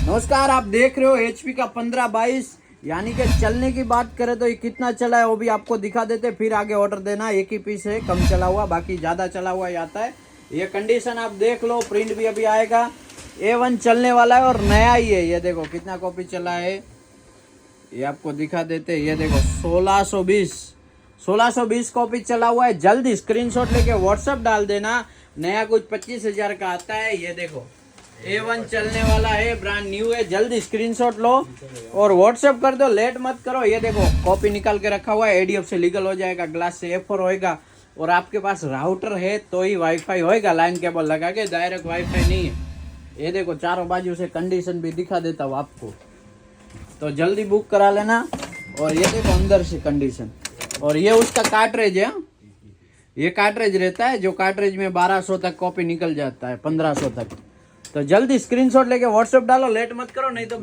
नमस्कार, आप देख रहे हो HP का 1522, यानी कि चलने की बात करें तो ये कितना चला है वो भी आपको दिखा देते, फिर आगे ऑर्डर देना। एक ही पीस है, कम चला हुआ, बाकी ज़्यादा चला हुआ ही आता है। ये कंडीशन आप देख लो, प्रिंट भी अभी आएगा। A1 चलने वाला है और नया ही है। ये देखो कितना कॉपी चला है, ये आपको दिखा देते। ये देखो 1620 कॉपी चला हुआ है। जल्दी स्क्रीनशॉट लेके व्हाट्सएप डाल देना। नया कुछ 25,000 का आता है। ये देखो A1 चलने वाला है, ब्रांड न्यू है। जल्दी स्क्रीनशॉट लो और व्हाट्सएप कर दो, लेट मत करो। ये देखो कॉपी निकाल के रखा हुआ है, ADF से लीगल हो जाएगा, ग्लास से A4 होएगा। और आपके पास राउटर है तो ही वाईफाई होएगा, लाइन केबल लगा के, डायरेक्ट वाईफाई नहीं है। ये देखो चारों बाजू से कंडीशन भी दिखा देता हूँ आपको, तो जल्दी बुक करा लेना। और ये देखो अंदर से कंडीशन, और ये उसका कार्ट्रिज है। ये कार्ट्रिज रहता है, जो कार्ट्रिज में 1200 तक कॉपी निकल जाता है, 1500 तक। तो जल्दी स्क्रीनशॉट लेके व्हाट्सएप डालो, लेट मत करो, नहीं तो